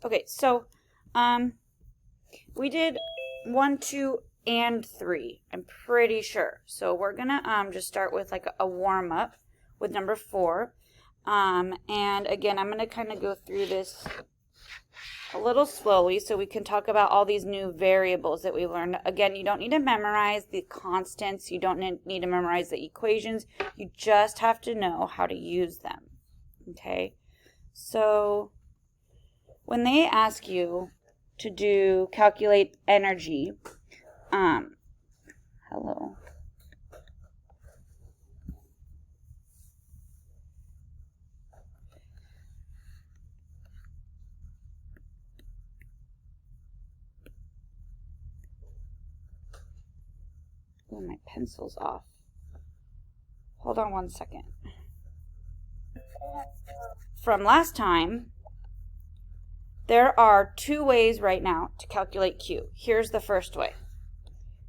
Okay, so we did 1, 2, and 3. I'm pretty sure. So we're gonna just start with like a warm up with number 4. And again, I'm gonna kind of go through this a little slowly so we can talk about all these new variables that we learned. Again, you don't need to memorize the constants. You don't need to memorize the equations. You just have to know how to use them. Okay? So when they ask you to calculate energy, hello. Oh, my pencil's off. Hold on one second. From last time, there are 2 ways right now to calculate Q. Here's the first way.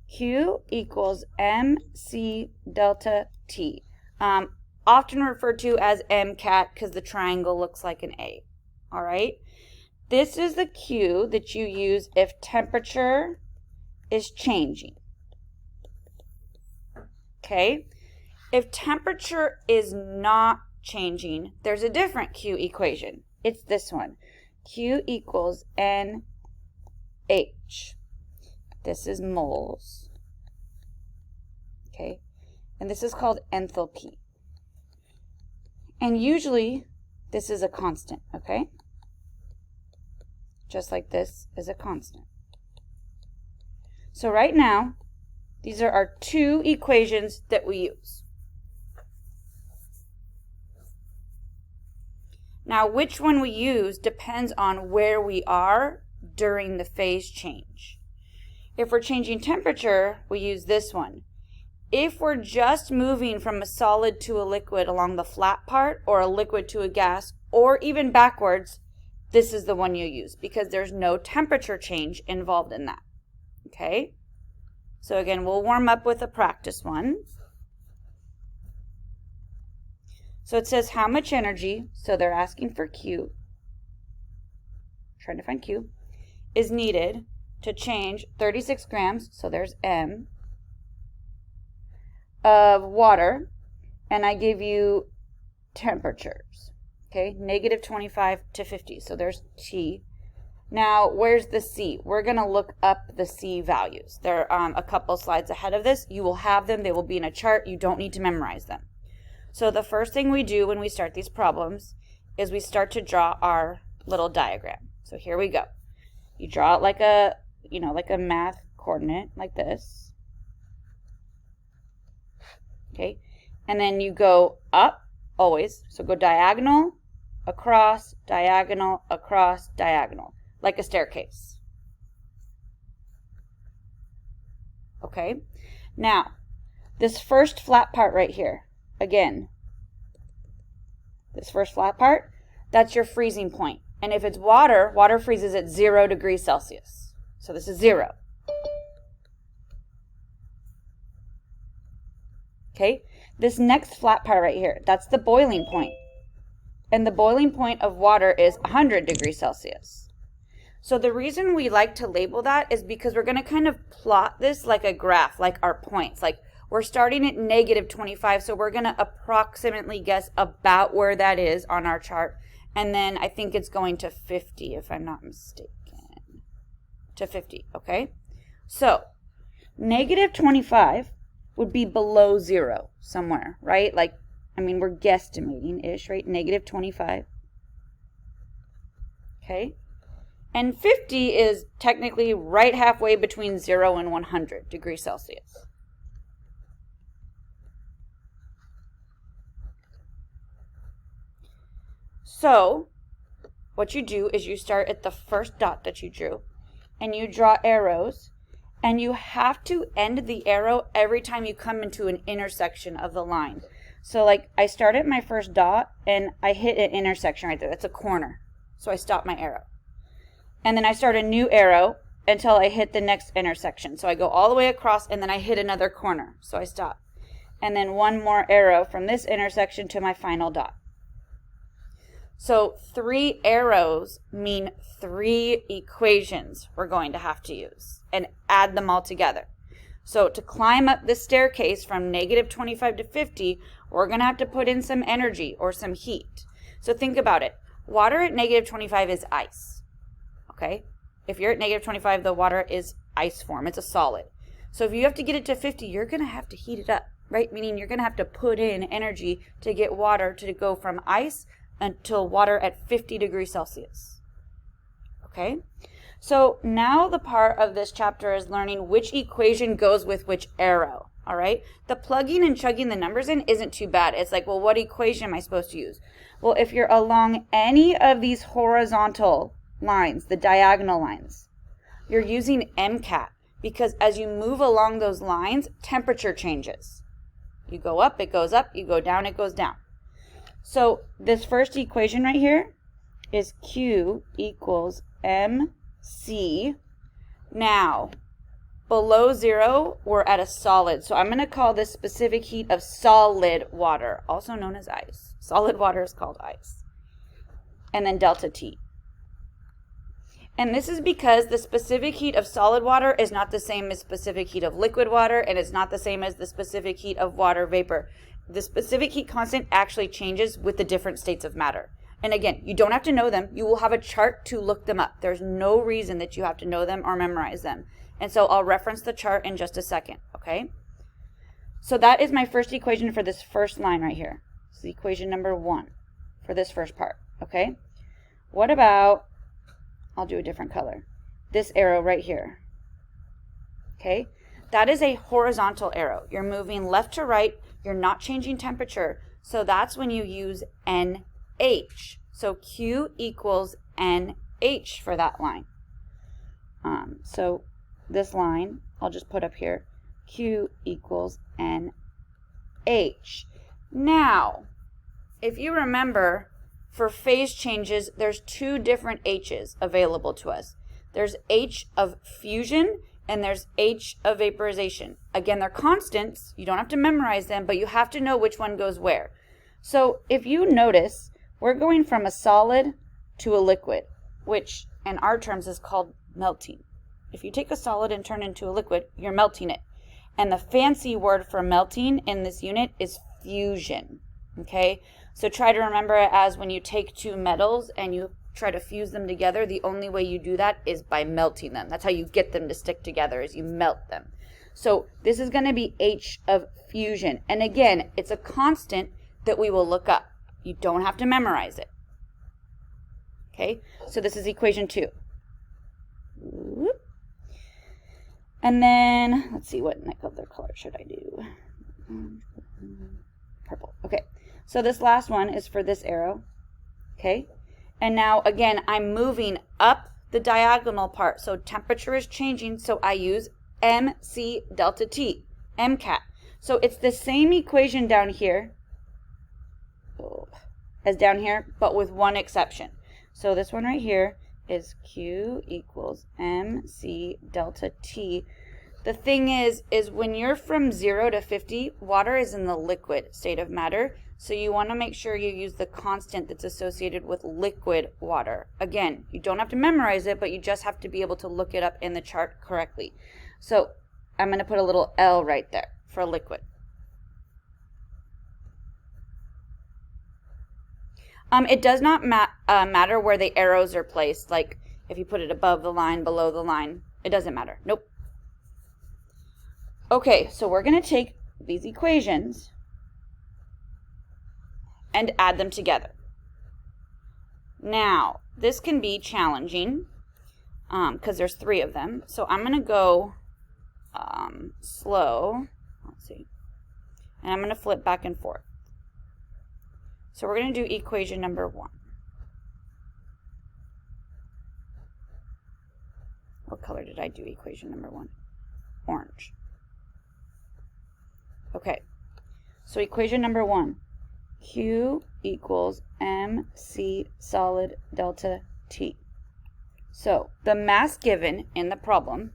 Q equals MC delta T. Often referred to as MCAT because the triangle looks like an A. All right? This is the Q that you use if temperature is changing. Okay? If temperature is not changing, there's a different Q equation. It's this one. Q equals NH. This is moles. Okay? And this is called enthalpy. And usually, this is a constant, okay? Just like this is a constant. So right now, these are our 2 equations that we use. Now, which one we use depends on where we are during the phase change. If we're changing temperature, we use this one. If we're just moving from a solid to a liquid along the flat part, or a liquid to a gas, or even backwards, this is the one you use because there's no temperature change involved in that. Okay? So again, we'll warm up with a practice one. So it says how much energy, so they're asking for Q, trying to find Q, is needed to change 36 grams, so there's M, of water, and I give you temperatures, okay, -25 to 50, so there's T. Now, where's the C? We're going to look up the C values. They're a couple slides ahead of this. You will have them. They will be in a chart. You don't need to memorize them. So the first thing we do when we start these problems is we start to draw our little diagram. So here we go. You draw it like a, like a math coordinate, like this. Okay? And then you go up, always. So go diagonal, across, diagonal, across, diagonal. Like a staircase. Okay? Now, this first flat part right here, again, this first flat part, that's your freezing point. And if it's water, water freezes at 0 degrees Celsius. So this is 0. Okay? This next flat part right here, that's the boiling point. And the boiling point of water is 100 degrees Celsius. So the reason we like to label that is because we're going to kind of plot this like a graph, like our points. Like we're starting at -25, so we're going to approximately guess about where that is on our chart. And then I think it's going to 50, if I'm not mistaken. To 50, okay? So -25 would be below 0 somewhere, right? Like, I mean, we're guesstimating-ish, right? -25. Okay? And 50 is technically right halfway between 0 and 100 degrees Celsius. So, what you do is you start at the first dot that you drew, and you draw arrows, and you have to end the arrow every time you come into an intersection of the line. So, like, I start at my first dot, and I hit an intersection right there. That's a corner. So I stop my arrow. And then I start a new arrow until I hit the next intersection. So I go all the way across, and then I hit another corner. So I stop. And then one more arrow from this intersection to my final dot. So 3 arrows mean 3 equations we're going to have to use and add them all together. So to climb up this staircase from negative 25 to 50, we're going to have to put in some energy or some heat. So think about it. Water at negative 25 is ice. Okay? If you're at negative 25, the water is ice form. It's a solid. So if you have to get it to 50, you're going to have to heat it up, right? Meaning you're going to have to put in energy to get water to go from ice until water at 50 degrees Celsius. Okay? So now the part of this chapter is learning which equation goes with which arrow. All right? The plugging and chugging the numbers in isn't too bad. It's like, well, what equation am I supposed to use? Well, if you're along any of these horizontal lines, the diagonal lines, you're using MCAT, because as you move along those lines, temperature changes. You go up, it goes up. You go down, it goes down. So this first equation right here is Q equals MC. Now, below 0, we're at a solid. So I'm going to call this specific heat of solid water, also known as ice. Solid water is called ice. And then delta T. And this is because the specific heat of solid water is not the same as specific heat of liquid water, and it's not the same as the specific heat of water vapor. The specific heat constant actually changes with the different states of matter. And again, you don't have to know them. You will have a chart to look them up. There's no reason that you have to know them or memorize them. And so I'll reference the chart in just a second, okay? So that is my first equation for this first line right here. This is equation number 1 for this first part, okay? What about, I'll do a different color, this arrow right here, okay? That is a horizontal arrow. You're moving left to right. You're not changing temperature. So that's when you use NH. So Q equals NH for that line. So this line, I'll just put up here, Q equals NH. Now, if you remember, for phase changes, there's 2 different H's available to us. There's H of fusion and there's H of vaporization. Again, they're constants. You don't have to memorize them, but you have to know which one goes where. So if you notice, we're going from a solid to a liquid, which in our terms is called melting. If you take a solid and turn it into a liquid, you're melting it. And the fancy word for melting in this unit is fusion, okay? So try to remember it as when you take 2 metals and you try to fuse them together, the only way you do that is by melting them. That's how you get them to stick together, is you melt them. So this is going to be H of fusion. And again, it's a constant that we will look up. You don't have to memorize it. Okay, so this is equation 2. Whoop. And then, let's see, what other color should I do? Purple. Okay, so this last one is for this arrow. Okay, and now again, I'm moving up the diagonal part, so temperature is changing, so I use MC delta T, MCAT. So it's the same equation down here as down here, but with one exception. So this one right here is Q equals MC delta T. The thing is when you're from 0 to 50, water is in the liquid state of matter. So you want to make sure you use the constant that's associated with liquid water. Again, you don't have to memorize it, but you just have to be able to look it up in the chart correctly. So I'm going to put a little L right there for liquid. It does not matter where the arrows are placed, like if you put it above the line, below the line, it doesn't matter. Nope. Okay, so we're going to take these equations and add them together. Now, this can be challenging because there's 3 of them. So I'm going to go slow. Let's see. And I'm going to flip back and forth. So we're going to do equation number 1. What color did I do equation number 1? Orange. Okay, so equation number 1, Q equals MC solid delta T. So the mass given in the problem,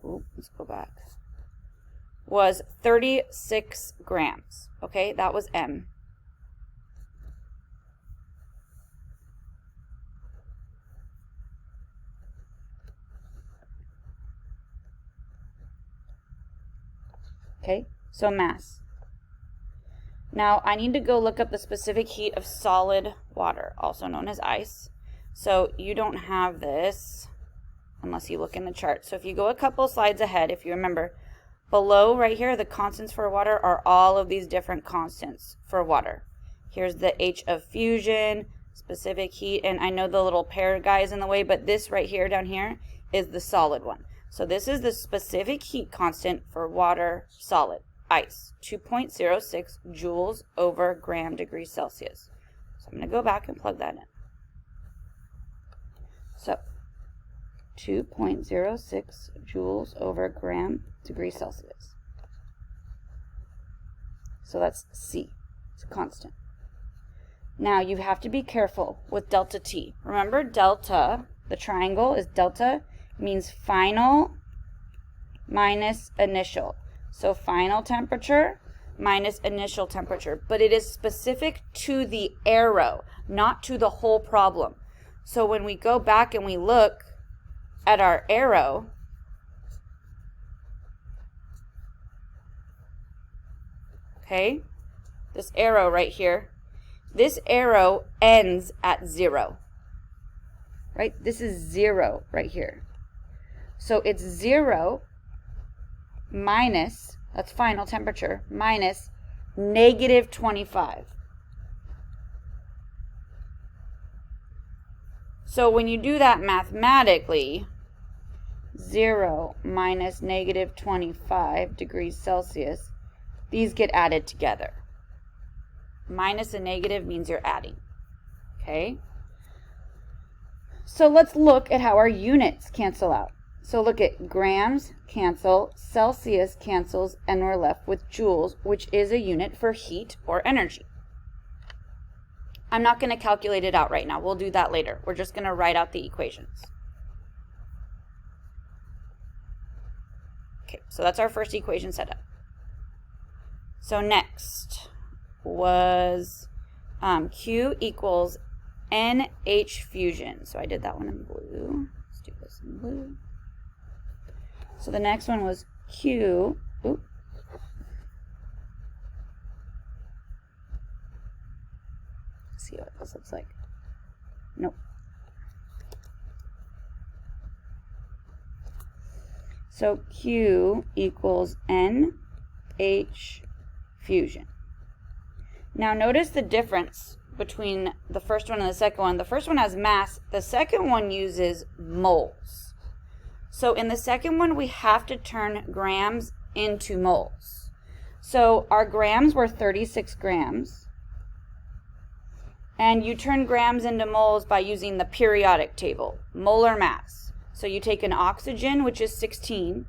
let's go back, was 36 grams. Okay, that was M. Okay, so mass. Now I need to go look up the specific heat of solid water, also known as ice. So you don't have this unless you look in the chart. So if you go a couple slides ahead, if you remember, below right here, the constants for water are all of these different constants for water. Here's the H of fusion, specific heat, and I know the little pair guy is in the way, but this right here down here is the solid one. So this is the specific heat constant for water solid, ice, 2.06 joules over gram degrees Celsius. So I'm going to go back and plug that in. So 2.06 joules over gram degrees Celsius. So that's C. It's a constant. Now you have to be careful with delta T. Remember delta, the triangle is delta, means final minus initial. So final temperature minus initial temperature. But it is specific to the arrow, not to the whole problem. So when we go back and we look at our arrow, okay, this arrow right here, this arrow ends at 0, right? This is 0 right here. So it's 0 minus, that's final temperature, minus negative 25. So when you do that mathematically, 0 minus negative 25 degrees Celsius, these get added together. Minus a negative means you're adding. Okay? So let's look at how our units cancel out. So look at grams cancel, Celsius cancels, and we're left with joules, which is a unit for heat or energy. I'm not going to calculate it out right now. We'll do that later. We're just going to write out the equations. Okay, so that's our first equation set up. So next was Q equals NH fusion. So I did that one in blue. Let's do this in blue. So the next one was Q. Oops. See what this looks like. Nope. So Q equals NH fusion. Now notice the difference between the first one and the second one. The first one has mass. The second one uses moles. So in the second one, we have to turn grams into moles. So our grams were 36 grams. And you turn grams into moles by using the periodic table, molar mass. So you take an oxygen, which is 16,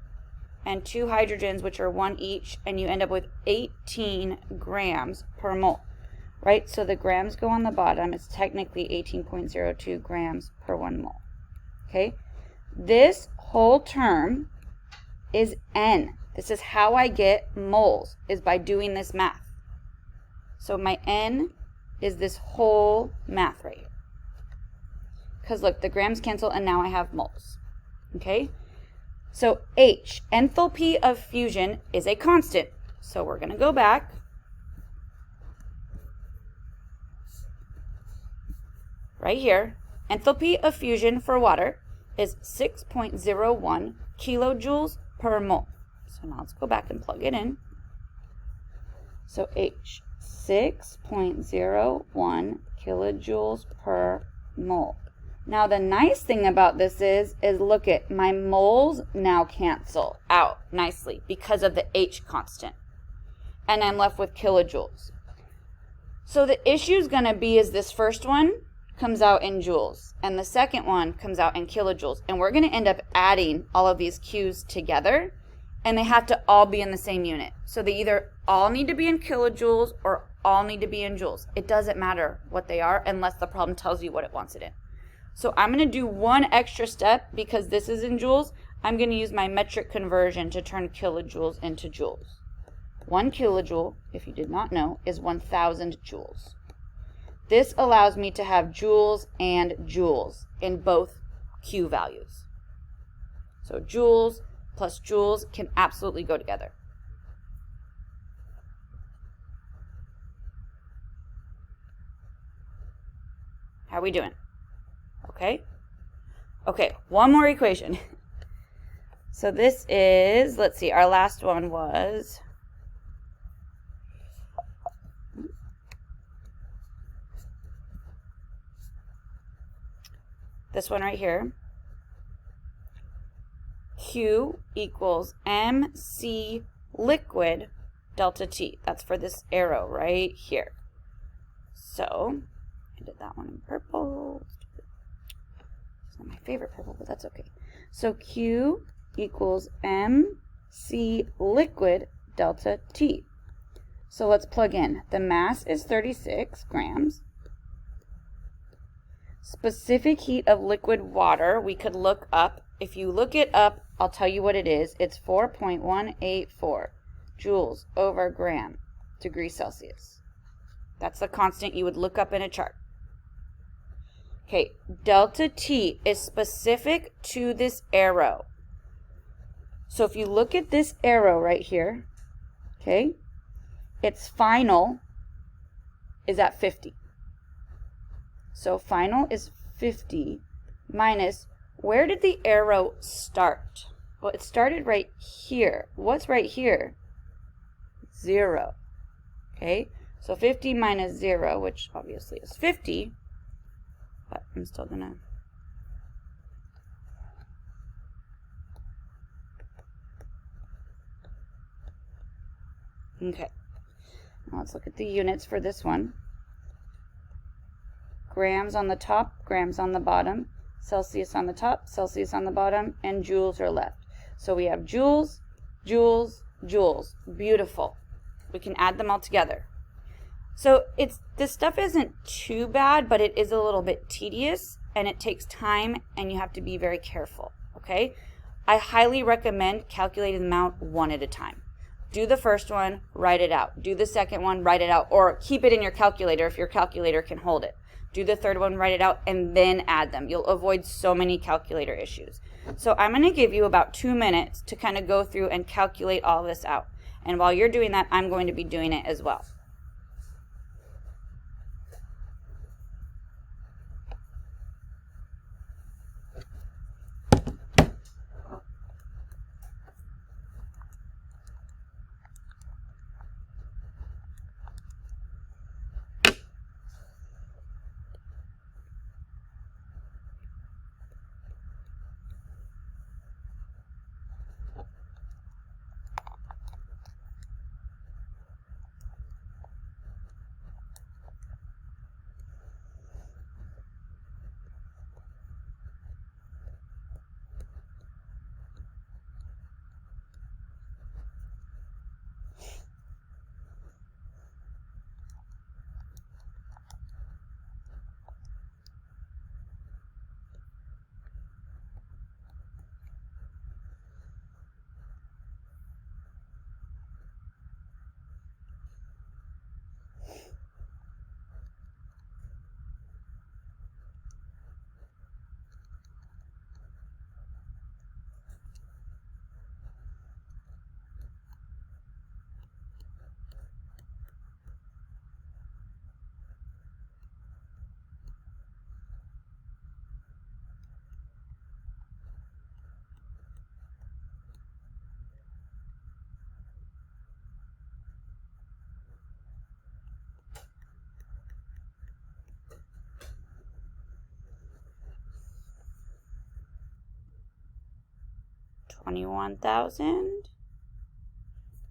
and 2 hydrogens, which are 1 each, and you end up with 18 grams per mole, right? So the grams go on the bottom. It's technically 18.02 grams per 1 mole, okay? This whole term is N. This is how I get moles, is by doing this math. So my N is this whole math right here. Because look, the grams cancel and now I have moles. Okay? So H, enthalpy of fusion, is a constant. So we're going to go back. Right here. Enthalpy of fusion for water is 6.01 kilojoules per mole. So now let's go back and plug it in. So H, 6.01 kilojoules per mole. Now the nice thing about this is look at my moles now cancel out nicely because of the H constant. And I'm left with kilojoules. So the issue is going to be is this first one comes out in joules and the second one comes out in kilojoules. And we're going to end up adding all of these Q's together and they have to all be in the same unit. So they either all need to be in kilojoules or all need to be in joules. It doesn't matter what they are unless the problem tells you what it wants it in. So I'm going to do one extra step because this is in joules. I'm going to use my metric conversion to turn kilojoules into joules. 1 kilojoule, if you did not know, is 1,000 joules. This allows me to have joules and joules in both Q values. So joules plus joules can absolutely go together. How we doing? Okay? Okay, one more equation. So this is, let's see, our last one was this one right here. Q equals MC liquid delta T. That's for this arrow right here. So, I did that one in purple. It's not my favorite purple, but that's okay. So Q equals MC liquid delta T. So let's plug in. The mass is 36 grams. Specific heat of liquid water, we could look up. If you look it up, I'll tell you what it is. It's 4.184 joules over gram degrees Celsius. That's the constant you would look up in a chart. Okay, delta T is specific to this arrow. So if you look at this arrow right here, okay, its final is at 50. So final is 50 minus, where did the arrow start? Well, it started right here. What's right here? 0. Okay, so 50 minus 0, which obviously is 50, but I'm still gonna. Okay, now let's look at the units for this one. Grams on the top, grams on the bottom, Celsius on the top, Celsius on the bottom, and joules are left. So we have joules, joules, joules. Beautiful. We can add them all together. So this stuff isn't too bad, but it is a little bit tedious, and it takes time, and you have to be very careful, okay? I highly recommend calculating the amount one at a time. Do the first one, write it out. Do the second one, write it out, or keep it in your calculator if your calculator can hold it. Do the third one, write it out, and then add them. You'll avoid so many calculator issues. So I'm going to give you about 2 minutes to kind of go through and calculate all this out. And while you're doing that, I'm going to be doing it as well. $21,000.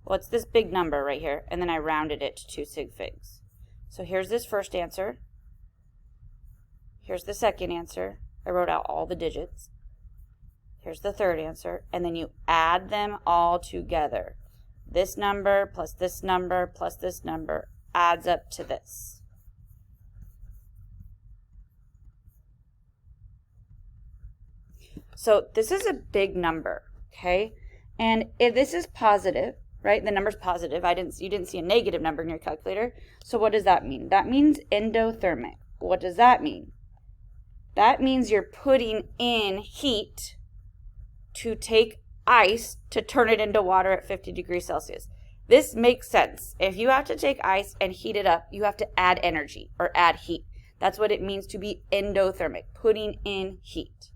Well, it's this big number right here, and then I rounded it to 2 sig figs. So here's this first answer. Here's the second answer. I wrote out all the digits. Here's the third answer, and then you add them all together. This number plus this number plus this number adds up to this. So this is a big number, okay? And if this is positive, right? The number's positive. You didn't see a negative number in your calculator. So what does that mean? That means endothermic. What does that mean? That means you're putting in heat to take ice to turn it into water at 50 degrees Celsius. This makes sense. If you have to take ice and heat it up, you have to add energy or add heat. That's what it means to be endothermic, putting in heat.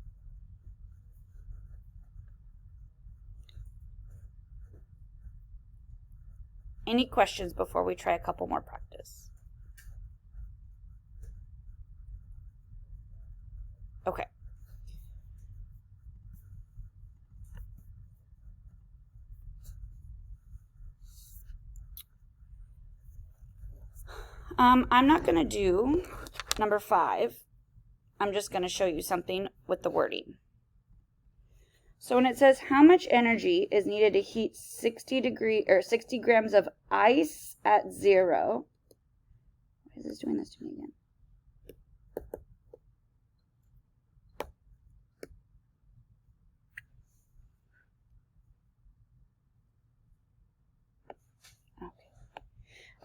Any questions before we try a couple more practice? Okay. I'm not going to do number 5. I'm just going to show you something with the wording. So when it says how much energy is needed to heat 60 grams of ice at 0. Why is this doing this to me again?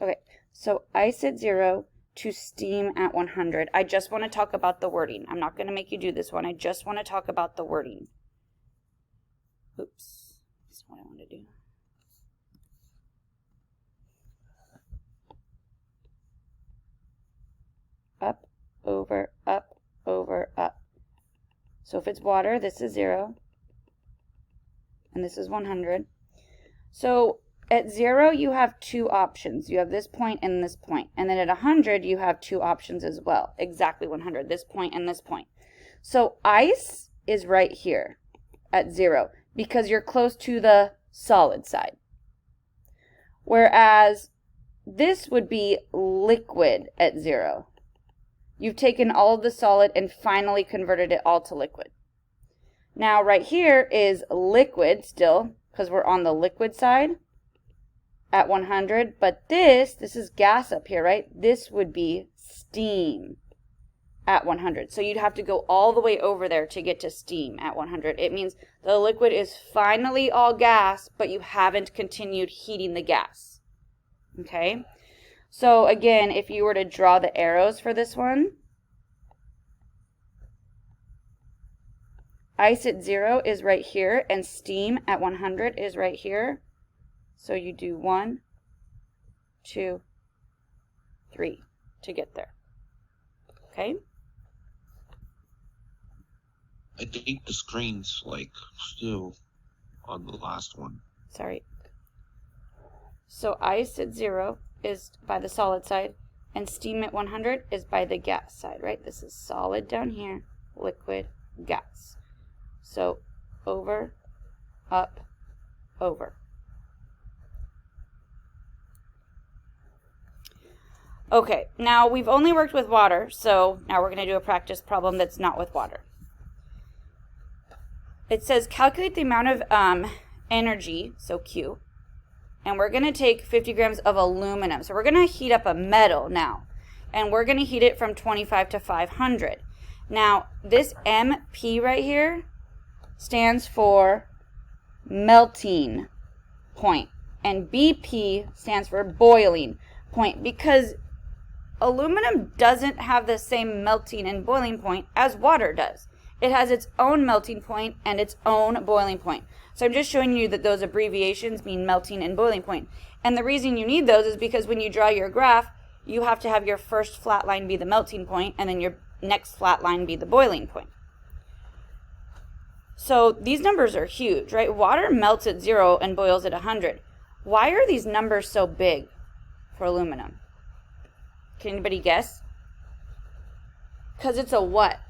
Okay, so ice at 0 to steam at 100. I just want to talk about the wording. I'm not going to make you do this one. I just want to talk about the wording. Oops, that's not what I want to do. Up, over, up, over, up. So if it's water, this is 0, and this is 100. So at 0, you have 2 options. You have this point and this point. And then at 100, you have 2 options as well. Exactly 100, this point and this point. So ice is right here at 0 because you're close to the solid side. Whereas this would be liquid at 0. You've taken all of the solid and finally converted it all to liquid. Now right here is liquid still, because we're on the liquid side at 100, but this is gas up here, right? This would be steam at 100. So you'd have to go all the way over there to get to steam at 100. It means the liquid is finally all gas, but you haven't continued heating the gas. Okay? So again, if you were to draw the arrows for this one, ice at 0 is right here, and steam at 100 is right here. So you do 1, 2, 3 to get there. Okay? I think the screen's like still on the last one. Sorry. So ice at 0 is by the solid side, and steam at 100 is by the gas side, right? This is solid down here, liquid, gas. So over, up, over. Okay, now we've only worked with water, so now we're going to do a practice problem that's not with water. It says calculate the amount of energy, so Q, and we're going to take 50 grams of aluminum. So we're going to heat up a metal now, and we're going to heat it from 25 to 500. Now, this MP right here stands for melting point, and BP stands for boiling point, because aluminum doesn't have the same melting and boiling point as water does. It has its own melting point and its own boiling point. So I'm just showing you that those abbreviations mean melting and boiling point. And the reason you need those is because when you draw your graph, you have to have your first flat line be the melting point and then your next flat line be the boiling point. So these numbers are huge, right? Water melts at 0 and boils at 100. Why are these numbers so big for aluminum? Can anybody guess? Because it's a what?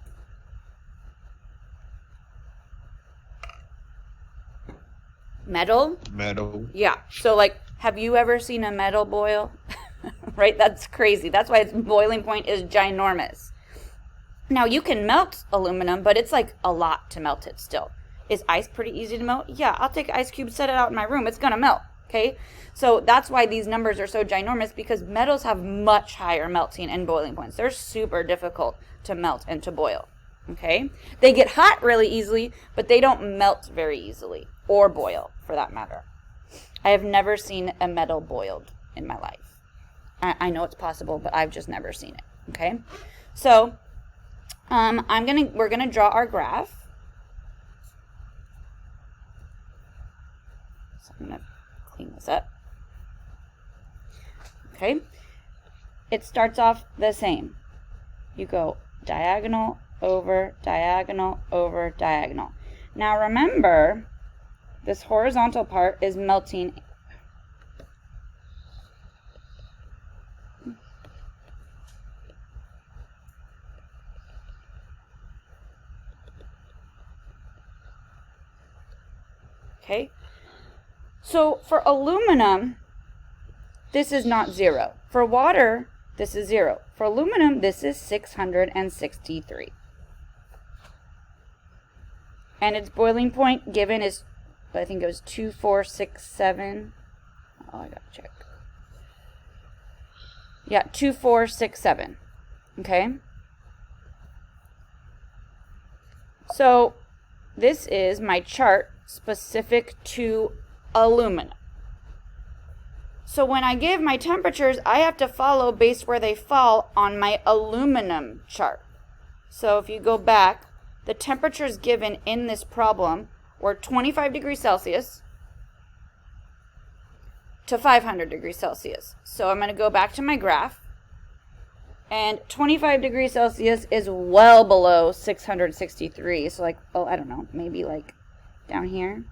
Metal? Metal. Yeah. So like, have you ever seen a metal boil? Right? That's crazy. That's why its boiling point is ginormous. Now you can melt aluminum, but it's like a lot to melt it still. Is ice pretty easy to melt? Yeah, I'll take an ice cube, set it out in my room. It's going to melt. Okay? So that's why these numbers are so ginormous, because metals have much higher melting and boiling points. They're super difficult to melt and to boil. Okay? They get hot really easily, but they don't melt very easily, or boil for that matter. I have never seen a metal boiled in my life. I know it's possible, but I've just never seen it. Okay? So we're gonna draw our graph. So I'm gonna clean this up. Okay? It starts off the same. you go diagonal over diagonal over diagonal. Now remember, this horizontal part is melting. Okay, so for aluminum, this is not 0. For water, this is 0. For aluminum, this is 663. And its boiling point given is, I think it was 2467. Oh, I gotta check. Yeah, 2467. Okay? So, this is my chart specific to aluminum. So when I give my temperatures, I have to follow based where they fall on my aluminum chart. So if you go back, the temperatures given in this problem were 25 degrees Celsius to 500 degrees Celsius. So I'm going to go back to my graph. And 25 degrees Celsius is well below 663. So like, oh, I don't know, maybe like down here.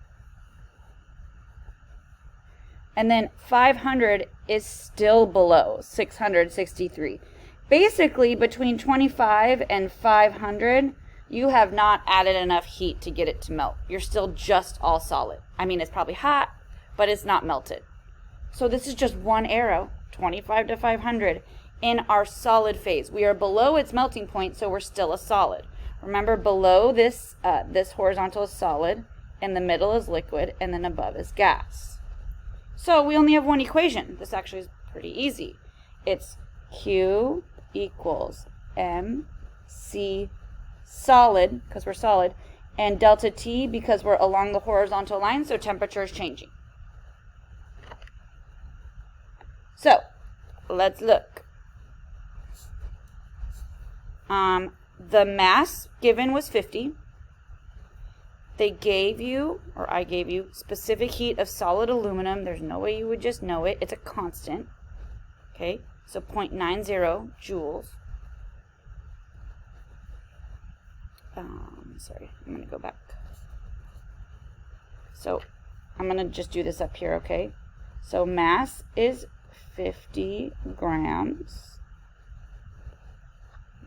And then 500 is still below 663. Basically, between 25 and 500, you have not added enough heat to get it to melt. You're still just all solid. I mean, it's probably hot, but it's not melted. So this is just one arrow, 25 to 500, in our solid phase. We are below its melting point, so we're still a solid. Remember, below this, this horizontal is solid, in the middle is liquid, and then above is gas. So we only have one equation. This actually is pretty easy. It's Q equals MC solid, because we're solid, and delta T because we're along the horizontal line, so temperature is changing. So let's look. The mass given was 50. They gave you, or I gave you, specific heat of solid aluminum. There's no way you would just know it. It's a constant. Okay, so 0.90 joules. Sorry, I'm going to go back. So I'm going to just do this up here, okay? So mass is 50 grams.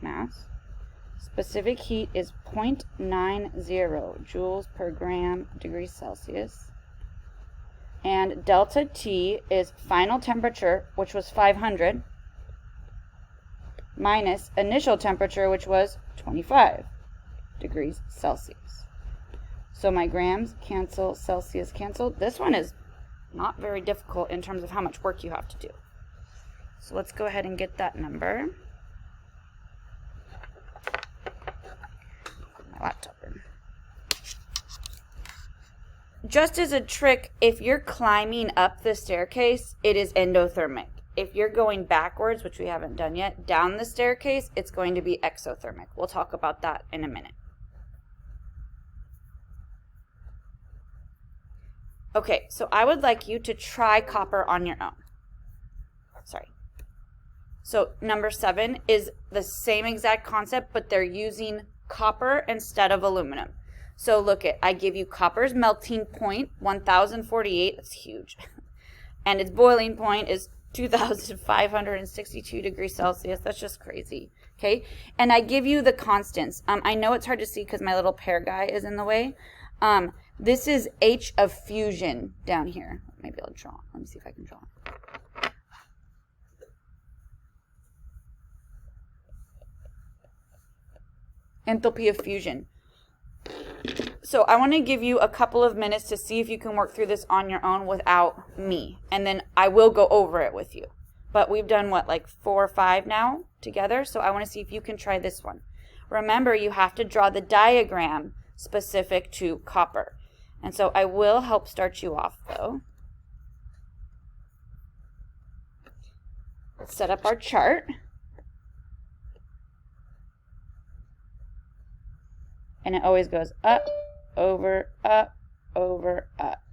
Mass. Specific heat is 0.90 joules per gram degrees Celsius. And delta T is final temperature, which was 500, minus initial temperature, which was 25 degrees Celsius. So my grams cancel, Celsius cancel. This one is not very difficult in terms of how much work you have to do. So let's go ahead and get that number. Laptop in. Just as a trick, if you're climbing up the staircase, it is endothermic. If you're going backwards, which we haven't done yet, down the staircase, it's going to be exothermic. We'll talk about that in a minute. Okay, so I would like you to try copper on your own. Sorry. So number 7 is the same exact concept, but they're using copper instead of aluminum. So look at, I give you copper's melting point, 1048, that's huge. And its boiling point is 2562 degrees Celsius, that's just crazy. Okay, and I give you the constants. I know it's hard to see because my little pear guy is in the way. This is H of fusion down here. Maybe I'll draw. Let me see if I can draw. Enthalpy of fusion. So I want to give you a couple of minutes to see if you can work through this on your own without me. And then I will go over it with you. But we've done, what, like 4 or 5 now together? So I want to see if you can try this one. Remember, you have to draw the diagram specific to copper. And so I will help start you off, though. Let's set up our chart. And it always goes up, over, up, over, up.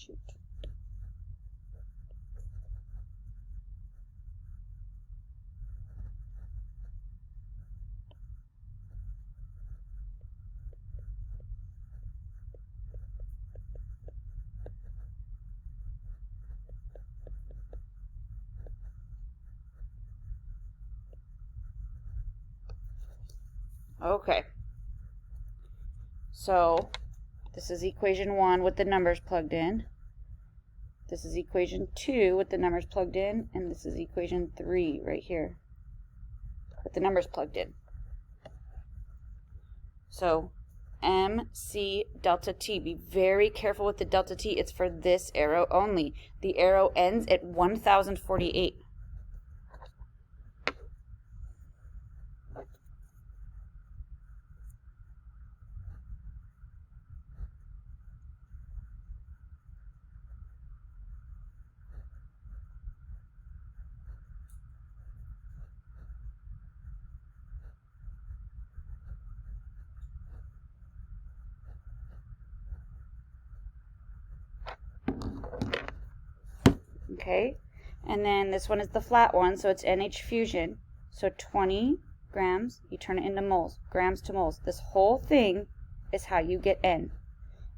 Shoot. Okay. So this is equation 1 with the numbers plugged in. This is equation 2 with the numbers plugged in. And this is equation 3 right here with the numbers plugged in. So MC delta T. Be very careful with the delta T. It's for this arrow only. The arrow ends at 1048. Okay, and then this one is the flat one, so it's NH fusion. So 20 grams, you turn it into moles, grams to moles. This whole thing is how you get N.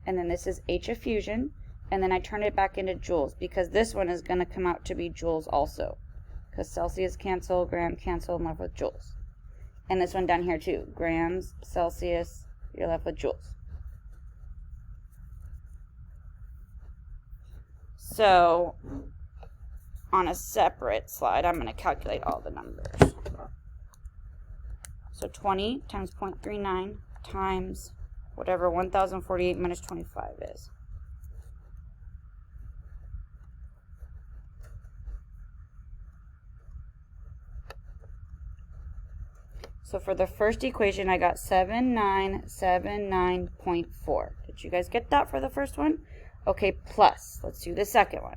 And then this is H of fusion, and then I turn it back into joules, because this one is going to come out to be joules also. Because Celsius cancel, gram cancel, I'm left with joules. And this one down here too, grams, Celsius, you're left with joules. So on a separate slide, I'm going to calculate all the numbers. So 20 times 0.39 times whatever 1048 minus 25 is. So for the first equation, I got 7979.4. Did you guys get that for the first one? Okay, plus. Let's do the second one.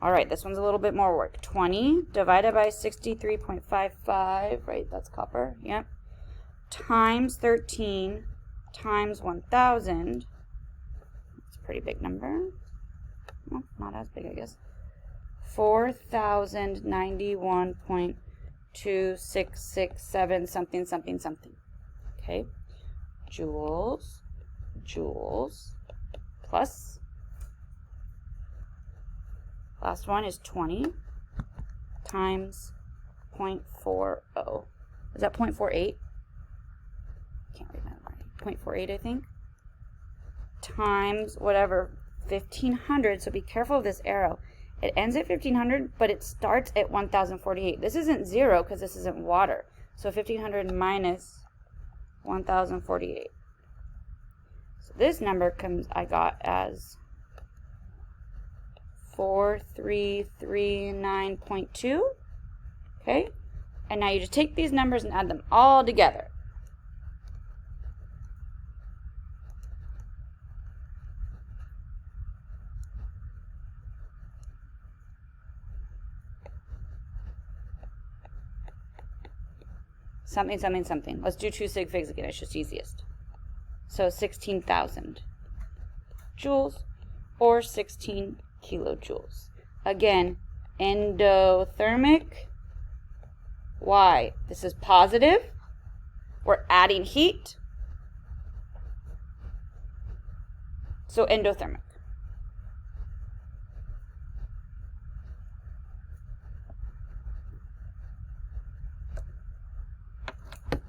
All right, this one's a little bit more work. 20 divided by 63.55, right? That's copper, yep. Times 13 times 1,000. That's a pretty big number. Well, not as big, I guess. 4,091.2667 something, something, something. Okay. Joules, joules, plus. Last one is 20 times 0.40. Is that 0.48? Can't remember. 0.48, I think. Times whatever, 1,500. So be careful of this arrow. It ends at 1,500, but it starts at 1,048. This isn't 0 because this isn't water. So 1,500 minus 1,048. So this number I got as 4339.2. Okay? And now you just take these numbers and add them all together. Something, something, something. Let's do 2 sig figs again. It's just easiest. So 16,000 joules or 16 kilojoules. Again, endothermic. Why? This is positive. We're adding heat. So endothermic.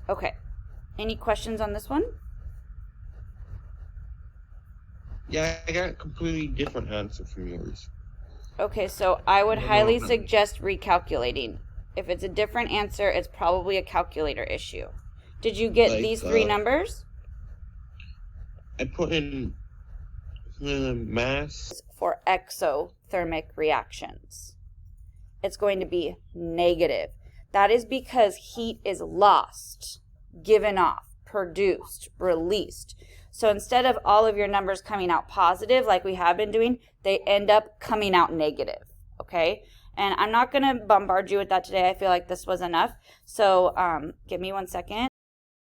Okay. Any questions on this one? Yeah, I got a completely different answer from yours. Okay, so I would highly suggest recalculating. If it's a different answer, it's probably a calculator issue. Did you get these 3 numbers? I put in mass. For exothermic reactions, it's going to be negative. That is because heat is lost, given off, produced, released. So instead of all of your numbers coming out positive like we have been doing, they end up coming out negative, okay? And I'm not going to bombard you with that today. I feel like this was enough. So give me 1 second.